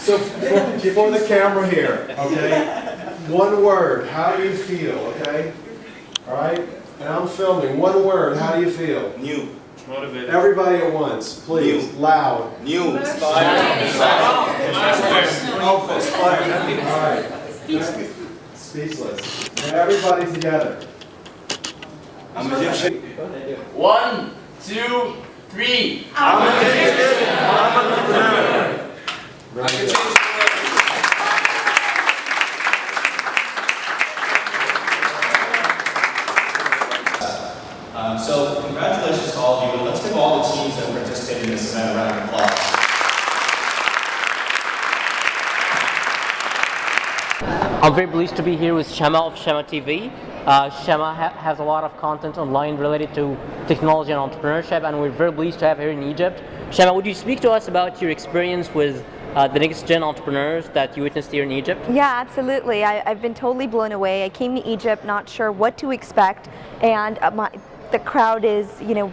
So for the camera here, okay? One word, how do you feel, okay? All right? And I'm filming. One word, how do you feel? New. Motivated. Everybody at once, please. New. Loud. New. Inspired. All right. Speechless. And everybody together. I'm Egyptian. 1, 2, 3. I'm Egyptian. I'm an entrepreneur. Very good. So congratulations to all of you, and let's give all the teams that participated in this event a round of applause. I'm very pleased to be here with Shema of Shema TV. Shema has a lot of content online related to technology and entrepreneurship, and we're very pleased to have her here in Egypt. Shema, would you speak to us about your experience with the next-gen entrepreneurs that you witnessed here in Egypt? Yeah, absolutely. I've been totally blown away. I came to Egypt not sure what to expect, and the crowd is,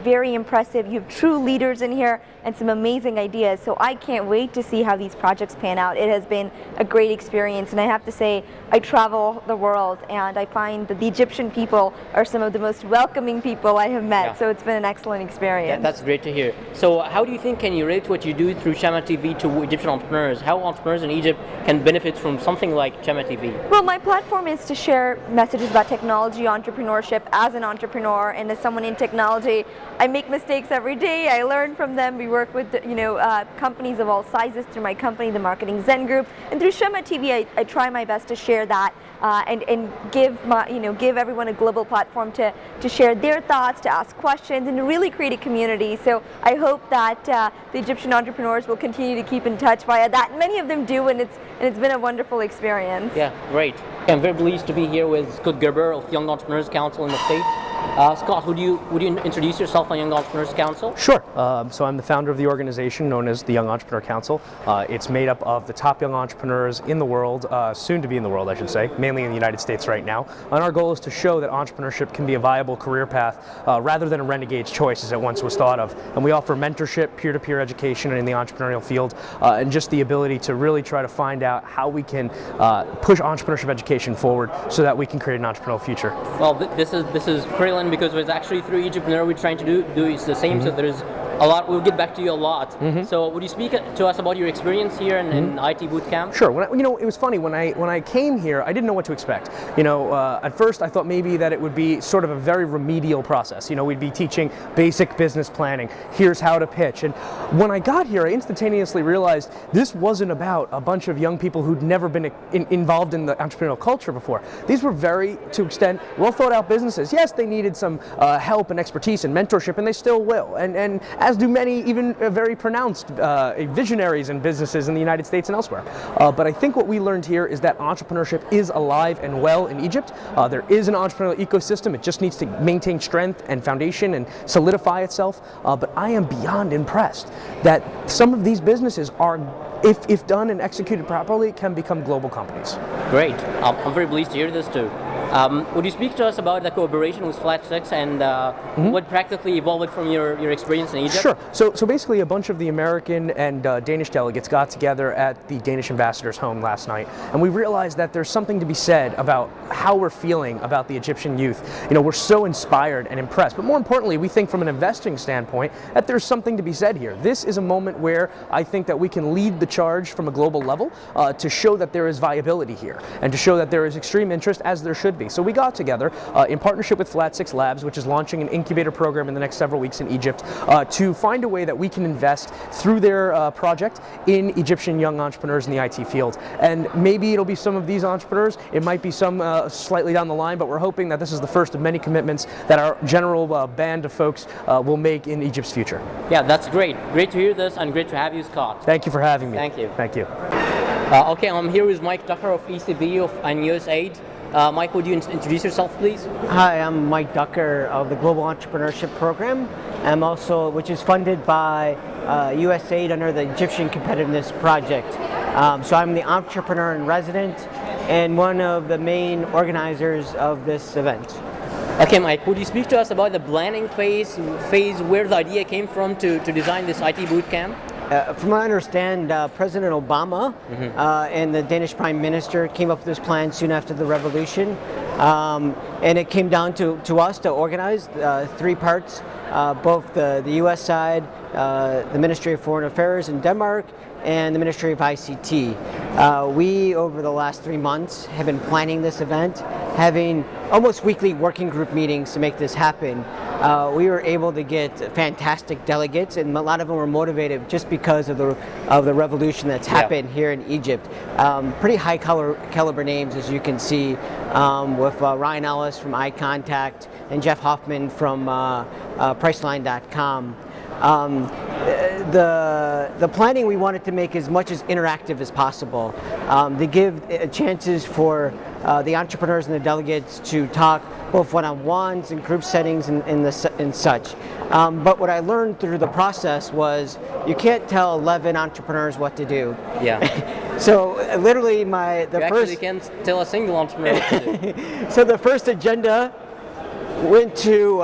very impressive. You have true leaders in here and some amazing ideas. So I can't wait to see how these projects pan out. It has been a great experience, and I have to say, I travel the world, and I find that the Egyptian people are some of the most welcoming people I have met. Yeah. So it's been an excellent experience. Yeah, that's great to hear. So how do you think can you relate what you do through Shema TV to Egyptian entrepreneurs? How entrepreneurs in Egypt can benefit from something like Shema TV? Well, my platform is to share messages about technology, entrepreneurship as an entrepreneur, and as someone in technology, I make mistakes every day. I learn from them. We work with companies of all sizes through my company, the Marketing Zen Group, and through Shema TV, I try my best to share that and give everyone a global platform to share their thoughts, to ask questions, and to really create a community. So I hope that the Egyptian entrepreneurs will continue to keep in touch via that. Many of them do, and it's been a wonderful experience. Yeah, great. I'm very pleased to be here with Scott Gerber of Young Entrepreneurs Council in the States. Scott, would you introduce yourself on Young Entrepreneurs Council? Sure. So I'm the founder of the organization known as the Young Entrepreneur Council. It's made up of the top young entrepreneurs in the world, soon to be in the world, I should say, mainly in the United States right now. And our goal is to show that entrepreneurship can be a viable career path rather than a renegade's choice as it once was thought of. And we offer mentorship, peer-to-peer education in the entrepreneurial field, and just the ability to really try to find out how we can push entrepreneurship education forward so that we can create an entrepreneurial future. Well, this is brilliant because it's actually through Egyptreneur we're trying to do is the same. So there's a lot. We'll get back to you a lot. So would you speak to us about your experience here in IT Bootcamp? Sure. It was funny when I came here, I didn't know what to expect. At first I thought maybe that it would be sort of a very remedial process. We'd be teaching basic business planning. Here's how to pitch. And when I got here, I instantaneously realized this wasn't about a bunch of young people who'd never been involved in the entrepreneurial culture before. These were very, to extent, well thought out businesses. Yes, they needed some help and expertise and mentorship, and they still will. And as do many even very pronounced visionaries in businesses in the United States and elsewhere. But I think what we learned here is that entrepreneurship is alive and well in Egypt. There is an entrepreneurial ecosystem. It just needs to maintain strength and foundation and solidify itself. But I am beyond impressed that some of these businesses are, if done and executed properly, can become global companies. Great. I'm very pleased to hear this too. Would you speak to us about the cooperation with Flat 6 and what practically evolved from your experience in Egypt? Sure. So basically a bunch of the American and Danish delegates got together at the Danish ambassador's home last night, and we realized that there's something to be said about how we're feeling about the Egyptian youth. We're so inspired and impressed, but more importantly, we think from an investing standpoint that there's something to be said here. This is a moment where I think that we can lead the charge from a global level to show that there is viability here and to show that there is extreme interest, as there should be. So we got together in partnership with Flat 6 Labs, which is launching an incubator program in the next several weeks in Egypt, to find a way that we can invest through their project in Egyptian young entrepreneurs in the IT field. And maybe it'll be some of these entrepreneurs, it might be some slightly down the line, but we're hoping that this is the first of many commitments that our general band of folks will make in Egypt's future. Yeah, that's great. Great to hear this, and great to have you, Scott. Thank you for having me. Thank you. Thank you. Okay, I'm here with Mike Tucker of ECB and USAID. Mike, would you introduce yourself, please? Hi, I'm Mike Ducker of the Global Entrepreneurship Program, which is funded by USAID under the Egyptian Competitiveness Project. So I'm the entrepreneur in resident and one of the main organizers of this event. Okay, Mike, would you speak to us about the planning phase where the idea came from to design this IT bootcamp? From what I understand, President Obama and the Danish Prime Minister came up with this plan soon after the revolution. And it came down to us to organize 3 parts, both the US side, the Ministry of Foreign Affairs in Denmark, and the Ministry of ICT. We, over the last 3 months, have been planning this event, having almost weekly working group meetings to make this happen. We were able to get fantastic delegates, and a lot of them were motivated just because of the revolution that's happened here in Egypt. Pretty high caliber names, as you can see, with Ryan Ellis from iContact and Jeff Hoffman from Priceline.com. The planning we wanted to make as much as interactive as possible, to give chances for the entrepreneurs and the delegates to talk both one-on-ones and group settings and such. But what I learned through the process was you can't tell 11 entrepreneurs what to do. Yeah. So literally you actually can't tell a single entrepreneur what to do. So the first agenda went to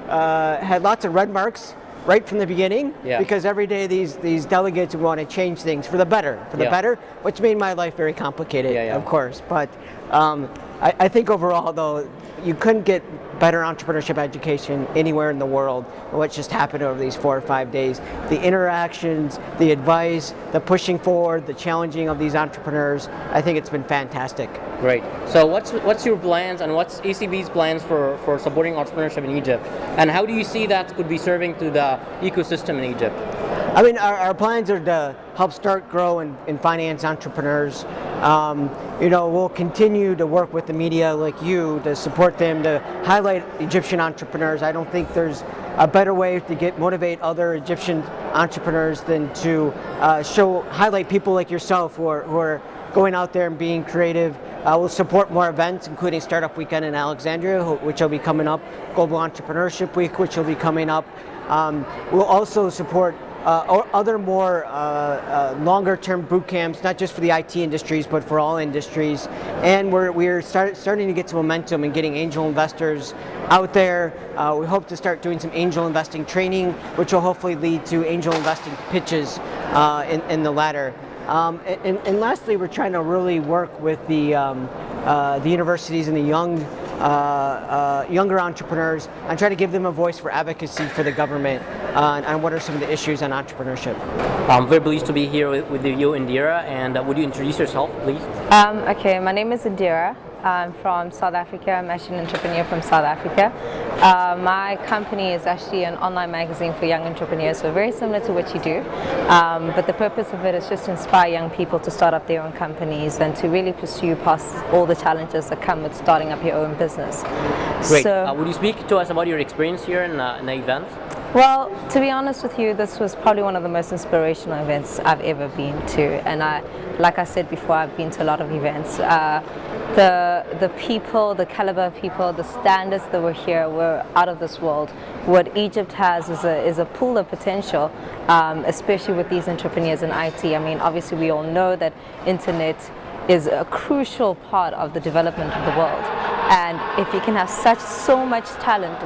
had lots of red marks right from the beginning, because every day these delegates want to change things for the better, which made my life very complicated, of course. But I think overall, though, you couldn't get better entrepreneurship education anywhere in the world than what just happened over these 4 or 5 days. The interactions, the advice, the pushing forward, the challenging of these entrepreneurs, I think it's been fantastic. Great. So what's your plans and what's ECB's plans for supporting entrepreneurship in Egypt? And how do you see that could be serving to the ecosystem in Egypt? I mean, our plans are to help start, grow, and finance entrepreneurs. We'll continue to work with the media like you to support them, to highlight Egyptian entrepreneurs. I don't think there's a better way to motivate other Egyptian entrepreneurs than to highlight people like yourself who are going out there and being creative. We'll support more events, including Startup Weekend in Alexandria, which will be coming up, Global Entrepreneurship Week, which will be coming up. We'll also support other more longer-term boot camps, not just for the IT industries, but for all industries. And we're starting to get some momentum in getting angel investors out there. We hope to start doing some angel investing training, which will hopefully lead to angel investing pitches in the latter. And lastly, we're trying to really work with the universities and the younger entrepreneurs and try to give them a voice for advocacy for the government on what are some of the issues on entrepreneurship. I'm very pleased to be here with you, Indira, and would you introduce yourself, please? Okay, my name is Indira. I'm from South Africa. I'm actually an entrepreneur from South Africa. My company is actually an online magazine for young entrepreneurs, so very similar to what you do. But the purpose of it is just to inspire young people to start up their own companies and to really pursue past all the challenges that come with starting up your own business. Great. So, would you speak to us about your experience here in the event? well, to be honest with you, this was probably one of the most inspirational events I've ever been to. And like I said before, I've been to a lot of events. The people, the caliber of people, the standards that were here were out of this world. What Egypt has is a pool of potential, especially with these entrepreneurs in IT. I mean, obviously we all know that internet is a crucial part of the development of the world. And if you can have so much talent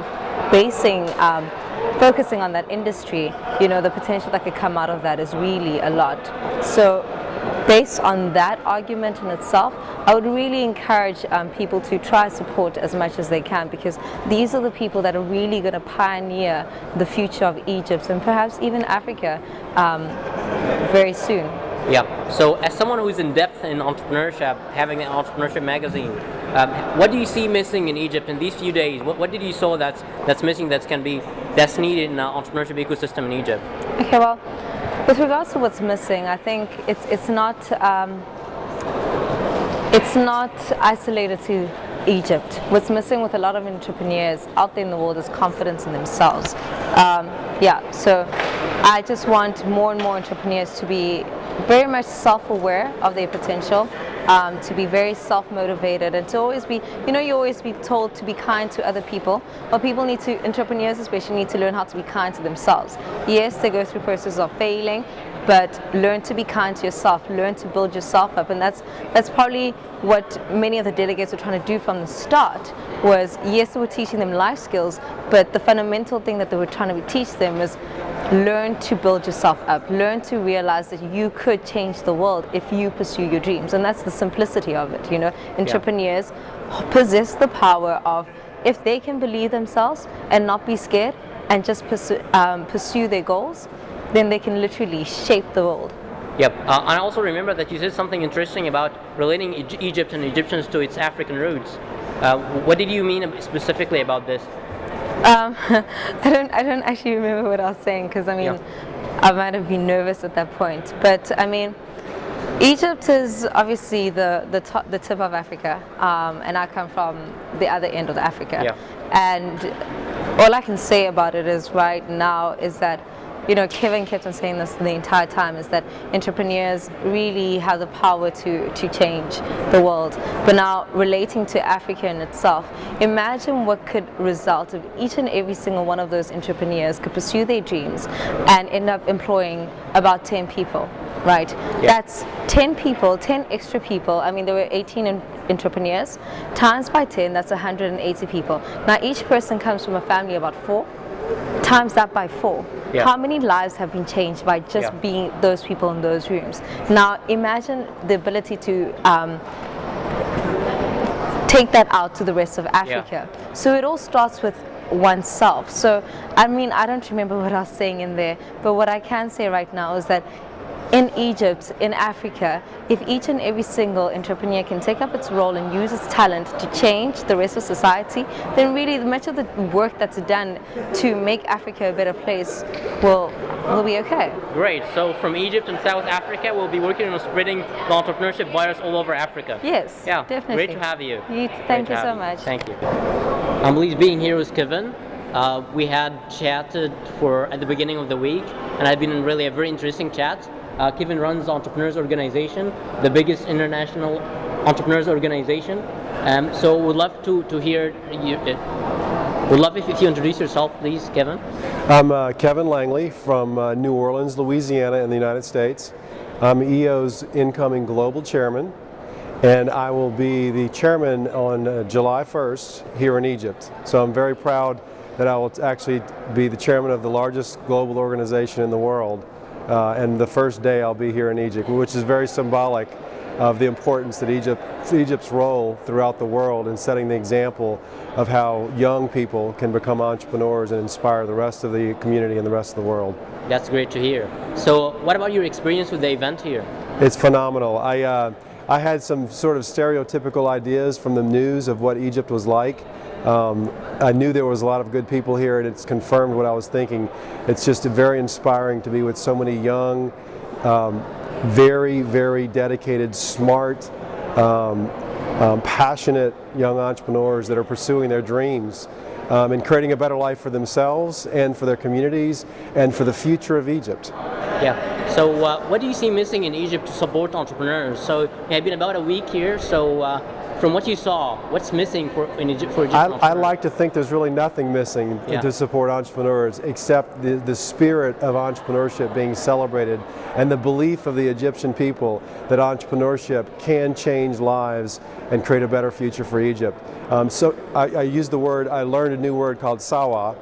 focusing on that industry, the potential that could come out of that is really a lot. So based on that argument in itself, I would really encourage people to try support as much as they can, because these are the people that are really going to pioneer the future of Egypt and perhaps even Africa very soon. Yeah. So as someone who is in depth in entrepreneurship, having an entrepreneurship magazine, what do you see missing in Egypt in these few days? What did you saw that's missing that's needed in the entrepreneurship ecosystem in Egypt? Okay, well, with regards to what's missing, I think it's not isolated to Egypt. What's missing with a lot of entrepreneurs out there in the world is confidence in themselves. So I just want more and more entrepreneurs to be very much self-aware of their potential, to be very self-motivated, and to always be, you always be told to be kind to other people. But entrepreneurs especially need to learn how to be kind to themselves. Yes, they go through processes of failing, but learn to be kind to yourself, learn to build yourself up. And that's probably what many of the delegates were trying to do from the start. Was, yes, they were teaching them life skills, but the fundamental thing that they were trying to teach them was learn to build yourself up, learn to realize that you could change the world if you pursue your dreams. And that's the simplicity of it, you know. Entrepreneurs possess the power of, if they can believe themselves and not be scared and just pursue their goals, then they can literally shape the world. Yep, and I also remember that you said something interesting about relating Egypt and Egyptians to its African roots. What did you mean specifically about this? I don't actually remember what I was saying, because I mean, I might have been nervous at that point. But I mean, Egypt is obviously the tip of Africa, and I come from the other end of Africa. Yeah. And all I can say about it is right now is that, you know, Kevin kept on saying this the entire time, is that entrepreneurs really have the power to change the world. But now, relating to Africa in itself, imagine what could result if each and every single one of those entrepreneurs could pursue their dreams and end up employing about 10 people, right? That's 10 people, 10 extra people. I mean, there were 18 entrepreneurs, times by 10, that's 180 people. Now, each person comes from a family of about 4, times that by 4. How many lives have been changed by just being those people in those rooms? Now imagine the ability to take that out to the rest of Africa. So it all starts with oneself. So I mean, I don't remember what I was saying in there, but what I can say right now is that in Egypt, in Africa, if each and every single entrepreneur can take up its role and use its talent to change the rest of society, then really much of the work that's done to make Africa a better place will be okay. Great. So from Egypt and South Africa, we'll be working on spreading the entrepreneurship virus all over Africa. Yes, definitely. Great to have you. Thank you so much. Thank you. I'm pleased being here with Kevin. We had chatted at the beginning of the week, and it's been really a very interesting chat. Kevin runs the Entrepreneurs Organization, the biggest international entrepreneurs organization. So we'd love to hear you. Would love if you introduce yourself, please, Kevin. I'm Kevin Langley from New Orleans, Louisiana, in the United States. I'm EO's incoming global chairman, and I will be the chairman on July 1st here in Egypt. So I'm very proud that I will actually be the chairman of the largest global organization in the world. And the first day I'll be here in Egypt, which is very symbolic of the importance that Egypt's role throughout the world in setting the example of how young people can become entrepreneurs and inspire the rest of the community and the rest of the world. That's great to hear. So what about your experience with the event here? It's phenomenal. I had some sort of stereotypical ideas from the news of what Egypt was like. I knew there was a lot of good people here, and it's confirmed what I was thinking. It's just very inspiring to be with so many young, very, very dedicated, smart, passionate young entrepreneurs that are pursuing their dreams and creating a better life for themselves and for their communities and for the future of Egypt. Yeah. So what do you see missing in Egypt to support entrepreneurs? So it's been about a week here. So from what you saw, what's missing in Egypt for Egyptian I like to think there's really nothing missing to support entrepreneurs except the spirit of entrepreneurship being celebrated and the belief of the Egyptian people that entrepreneurship can change lives and create a better future for Egypt. So I learned a new word called sawa.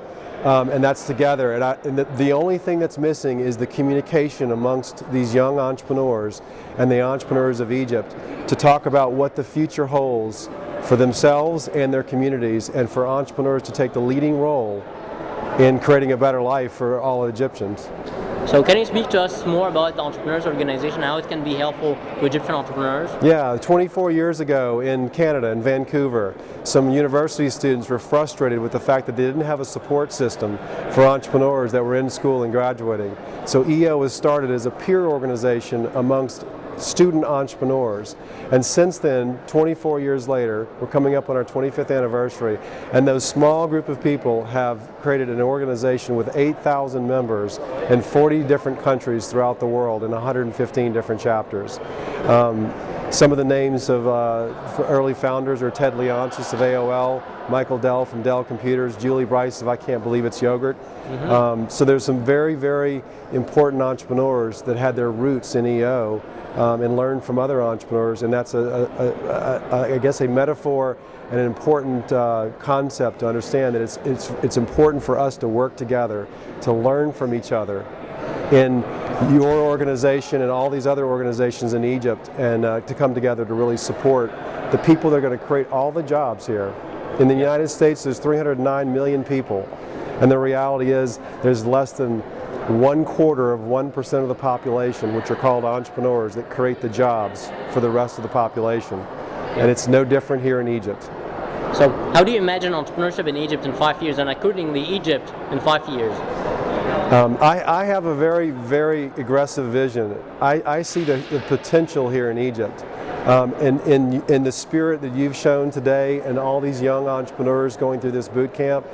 And that's together. And the only thing that's missing is the communication amongst these young entrepreneurs and the entrepreneurs of Egypt to talk about what the future holds for themselves and their communities, and for entrepreneurs to take the leading role in creating a better life for all Egyptians. So can you speak to us more about the Entrepreneurs Organization, how it can be helpful to Egyptian entrepreneurs? Yeah, 24 years ago in Canada, in Vancouver, some university students were frustrated with the fact that they didn't have a support system for entrepreneurs that were in school and graduating. So EO was started as a peer organization amongst student entrepreneurs, and since then, 24 years later, we're coming up on our 25th anniversary, and those small group of people have created an organization with 8,000 members in 40 different countries throughout the world in 115 different chapters. Some of the names of early founders are Ted Leonsis of AOL, Michael Dell from Dell Computers, Julie Bryce of I Can't Believe It's Yogurt. So there's some very, very important entrepreneurs that had their roots in EO and learned from other entrepreneurs, and that's I guess a metaphor and an important concept to understand that it's important for us to work together, to learn from each other in your organization and all these other organizations in Egypt, and to come together to really support the people that are going to create all the jobs here. In the United States, there's 309 million people, and the reality is there's less than 1/4% of the population, which are called entrepreneurs, that create the jobs for the rest of the population. And it's no different here in Egypt. So how do you imagine entrepreneurship in Egypt in 5 years, and accordingly Egypt in 5 years? I have a very, very aggressive vision. I see the potential here in Egypt. In the spirit that you've shown today and all these young entrepreneurs going through this boot camp,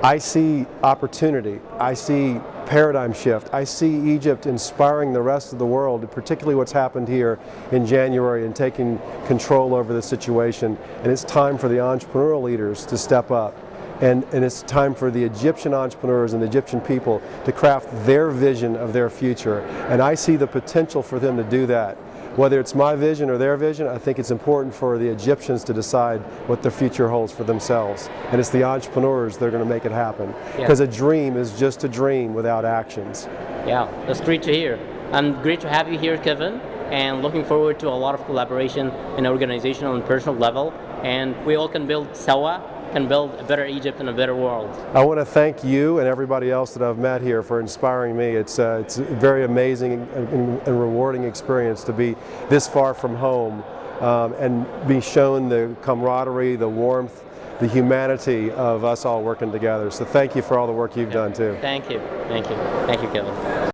I see opportunity. I see paradigm shift. I see Egypt inspiring the rest of the world, particularly what's happened here in January and taking control over the situation. And it's time for the entrepreneurial leaders to step up. And it's time for the Egyptian entrepreneurs and the Egyptian people to craft their vision of their future. And I see the potential for them to do that. Whether it's my vision or their vision, I think it's important for the Egyptians to decide what their future holds for themselves. And it's the entrepreneurs that are going to make it happen. Because a dream is just a dream without actions. Yeah, that's great to hear. And great to have you here, Kevin. And looking forward to a lot of collaboration in organizational and personal level. And we all can build Sawa, can build a better Egypt and a better world. I want to thank you and everybody else that I've met here for inspiring me. It's a very amazing and rewarding experience to be this far from home and be shown the camaraderie, the warmth, the humanity of us all working together. So thank you for all the work you've done too. Thank you. Thank you. Thank you, Kevin.